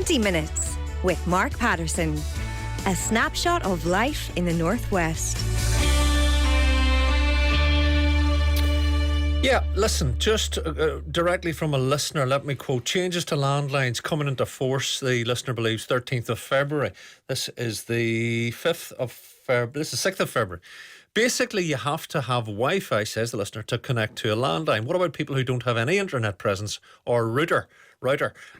20 Minutes with Mark Patterson. A snapshot of life in the Northwest. Yeah, listen, just directly from a listener, let me quote, changes to landlines coming into force, the listener believes, 13th of February. This is the 5th of February. This is 6th of February. Basically, you have to have Wi-Fi, says the listener, to connect to a landline. What about people who don't have any internet presence or router?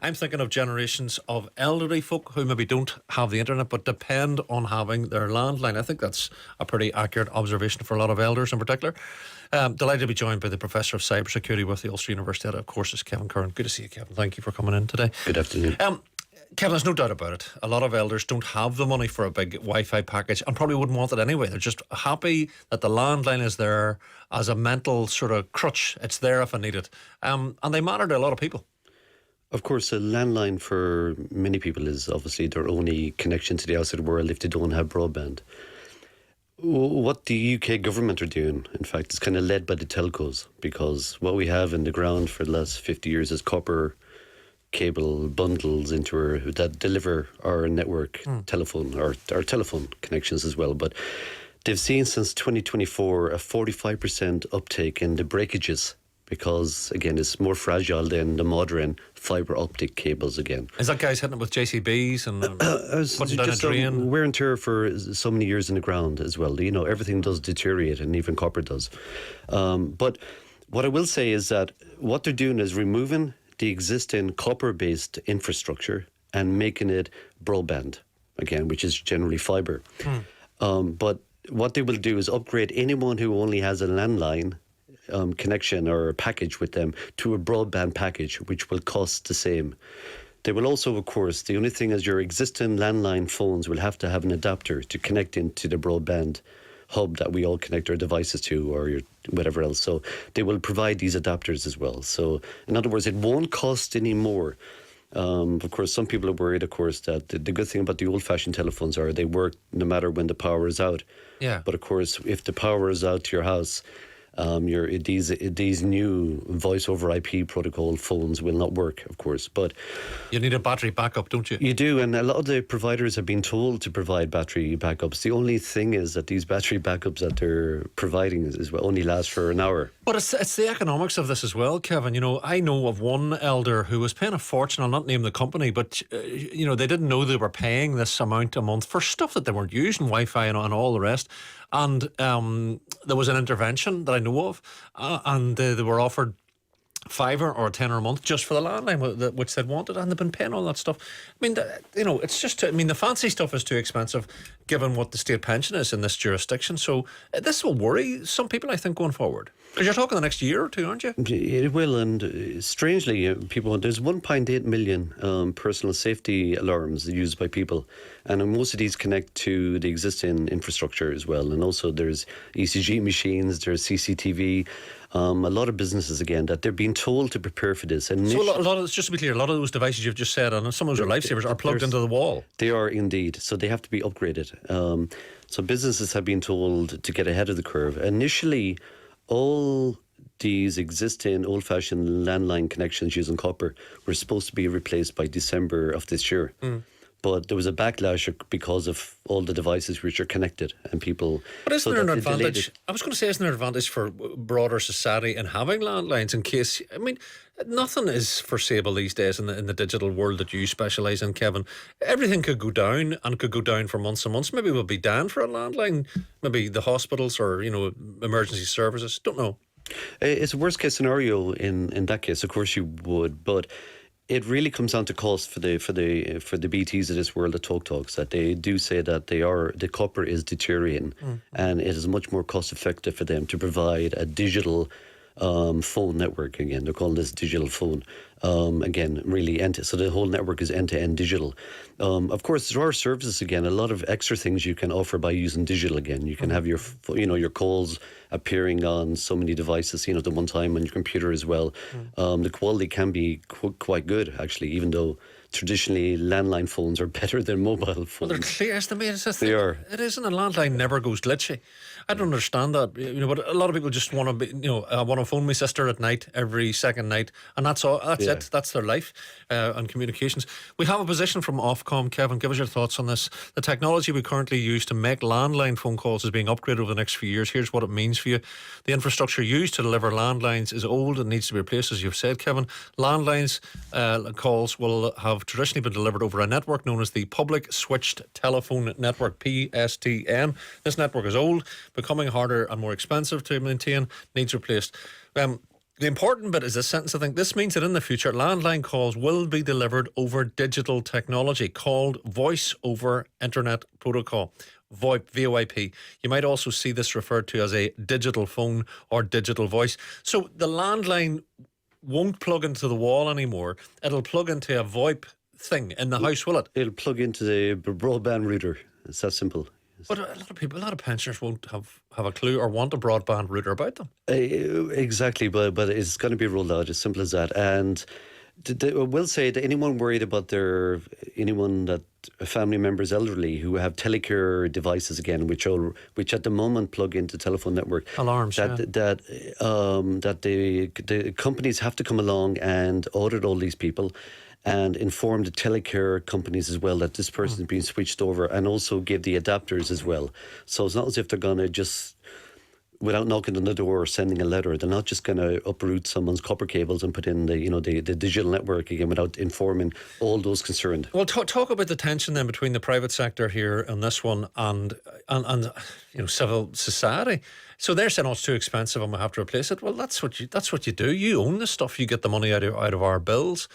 I'm thinking of generations of elderly folk who maybe don't have the internet but depend on having their landline. I think that's a pretty accurate observation for a lot of elders in particular. Delighted to be joined by the Professor of Cybersecurity with the Ulster University Head of Courses, Kevin Curran. Good to see you, Kevin. Thank you for coming in today. Good afternoon. Kevin, there's no doubt about it. A lot of elders don't have the money for a big Wi-Fi package and probably wouldn't want it anyway. They're just happy that the landline is there as a mental sort of crutch. It's there if I need it. And they matter to a lot of people. Of course, a landline for many people is obviously their only connection to the outside world if they don't have broadband. What the UK government are doing, in fact, is kind of led by the telcos, because what we have in the ground for the last 50 years is copper cable bundles that deliver our network telephone, or our telephone connections as well. But they've seen since 2024 a 45% uptake in the breakages, because again it's more fragile than the modern fibre optic cables again. Is that guys hitting it with JCBs and putting down a drain? Wear and tear for so many years in the ground as well. You know, everything does deteriorate, and even copper does. But what I will say is that what they're doing is removing the existing copper-based infrastructure and making it broadband again, which is generally fibre. But what they will do is upgrade anyone who only has a landline connection or a package with them to a broadband package, which will cost the same. They will also, of course, the only thing is your existing landline phones will have to have an adapter to connect into the broadband hub that we all connect our devices to, or whatever else. So they will provide these adapters as well. So in other words, it won't cost any more. Of course, some people are worried, of course, that the good thing about the old-fashioned telephones are they work no matter when the power is out. Yeah. But of course, if the power is out to your house, these new voice over IP protocol phones will not work, of course. But you need a battery backup, don't you? You do, and a lot of the providers have been told to provide battery backups. The only thing is that these battery backups that they're providing is only last for an hour. But it's the economics of this as well, Kevin. You know, I know of one elder who was paying a fortune. I'll not name the company, but you know, they didn't know they were paying this amount a month for stuff that they weren't using, Wi-Fi and all the rest. And there was an intervention that I know of, and they were offered £5 or £10 a month just for the landline, which they'd wanted, and they've been paying all that stuff. I mean, you know, it's just, I mean, the fancy stuff is too expensive given what the state pension is in this jurisdiction. So this will worry some people, I think, going forward. Because you're talking the next year or two, aren't you? It will, and strangely, there's 1.8 million personal safety alarms used by people, and most of these connect to the existing infrastructure as well. And also there's ECG machines, there's CCTV. A lot of businesses, again, that they're being told to prepare for this. And so a lot of, just to be clear, a lot of those devices you've just said, and some of those are lifesavers, are plugged into the wall. They are indeed. So they have to be upgraded. So businesses have been told to get ahead of the curve. Initially, all these existing old-fashioned landline connections using copper were supposed to be replaced by December of this year. But there was a backlash because of all the devices which are connected and people. But isn't there an advantage? I was going to say, isn't there an advantage for broader society in having landlines in case? I mean, nothing is foreseeable these days in the digital world that you specialise in, Kevin. Everything could go down and could go down for months and months. Maybe we'll be down for a landline. Maybe the hospitals or emergency services. Don't know. It's a worst case scenario in that case. Of course you would, but it really comes down to cost for the BTs of this world, the talks, that they do say that the copper is deteriorating, and it is much more cost effective for them to provide a digital phone network. Again, they're calling this digital phone. Again, really so the whole network is end-to-end digital. Of course, there are services, again, a lot of extra things you can offer by using digital. Again, you can have your calls appearing on so many devices, at the one time on your computer as well. The quality can be quite good, actually, even though traditionally landline phones are better than mobile phones. Well, they're clear as the main. They are. It isn't. A landline never goes glitchy. I don't understand that. But a lot of people just want to be. I want to phone my sister at night every second night, and that's all. That's it. That's their life and communications. We have a position from Ofcom. Kevin, give us your thoughts on this. The technology we currently use to make landline phone calls is being upgraded over the next few years. Here's what it means for you. The infrastructure used to deliver landlines is old and needs to be replaced, as you've said, Kevin. Landlines calls will have traditionally been delivered over a network known as the Public Switched Telephone Network, PSTN. This network is old, becoming harder and more expensive to maintain, needs replaced. The important bit is this sentence, I think. This means that in the future, landline calls will be delivered over digital technology called Voice over Internet Protocol. VoIP, VoIP. You might also see this referred to as a digital phone or digital voice. So the landline won't plug into the wall anymore. It'll plug into a VoIP thing in the house, will it? It'll plug into the broadband router. It's that simple. But a lot of pensioners won't have a clue or want a broadband router about them. Exactly, but it's going to be rolled out, as simple as that. And I will say that anyone worried about family members elderly who have telecare devices again, which at the moment plug into telephone network alarms, that the companies have to come along and audit all these people and inform the telecare companies as well that this person is being switched over, and also give the adapters as well. So it's not as if they're going to just, without knocking on the door or sending a letter, they're not just going to uproot someone's copper cables and put in the digital network again without informing all those concerned. Well, talk about the tension then between the private sector here on this one and civil society. So they're saying, it's too expensive and we have to replace it. Well, that's what you do. You own the stuff. You get the money out of our bills.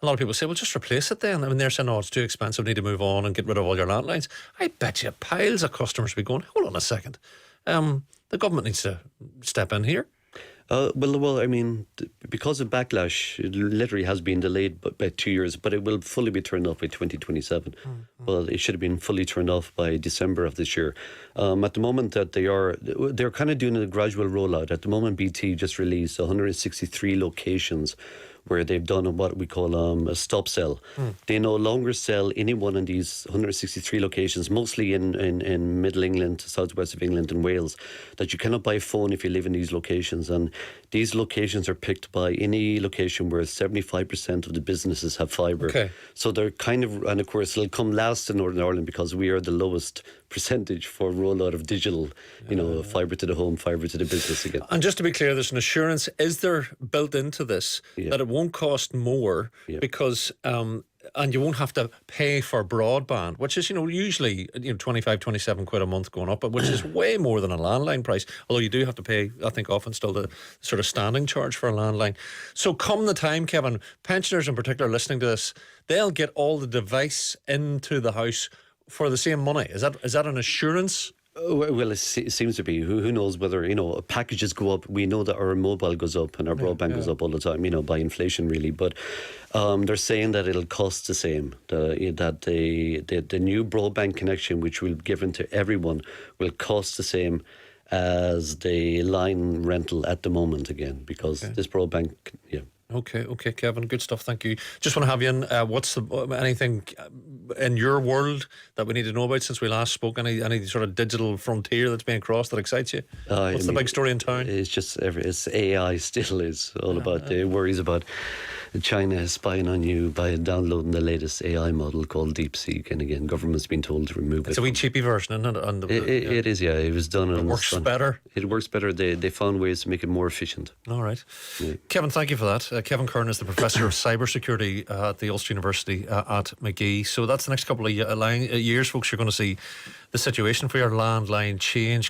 A lot of people say, well, just replace it then. I mean, they're saying, it's too expensive, need to move on and get rid of all your landlines. I bet you piles of customers will be going, hold on a second. The government needs to step in here. Well, I mean, because of backlash, it literally has been delayed by 2 years, but it will fully be turned off by 2027. Well, it should have been fully turned off by December of this year. At the moment that they're kind of doing a gradual rollout. At the moment, BT just released 163 locations where they've done what we call a stop sell. They no longer sell any one of these 163 locations, mostly in Middle England, southwest of England and Wales, that you cannot buy a phone if you live in these locations. And these locations are picked by any location where 75% of the businesses have fibre. Okay. So they're and of course it'll come last in Northern Ireland because we are the lowest percentage for rollout of digital, fibre to the home, fibre to the business again. And just to be clear, there's an assurance, is there built into this that it won't cost more because and you won't have to pay for broadband, which is usually 25, 27 quid a month going up, but which is way more than a landline price, although you do have to pay, I think, often still the sort of standing charge for a landline. So come the time, Kevin, pensioners in particular listening to this, they'll get all the device into the house for the same money. Is that an assurance? Well, it seems to be. Who knows whether, packages go up. We know that our mobile goes up and our broadband goes up all the time, by inflation really. But they're saying that it'll cost the same. That the new broadband connection, which will be given to everyone, will cost the same as the line rental at the moment again, because this broadband, Okay, Kevin, good stuff, thank you. Just want to have you in, what's anything in your world that we need to know about since we last spoke? Any sort of digital frontier that's being crossed that excites you? What's the big story in town? It's just, it's AI still is all about the worries about China is spying on you by downloading the latest AI model called DeepSeek, and again, government's been told to remove it. It's a wee cheapy version, isn't it? It is, yeah. It was done. It works better. It works better. They found ways to make it more efficient. All right, Kevin, thank you for that. Kevin Curran is the professor of cybersecurity at the Ulster University at Magee. So that's the next couple of years, folks. You're going to see the situation for your landline change.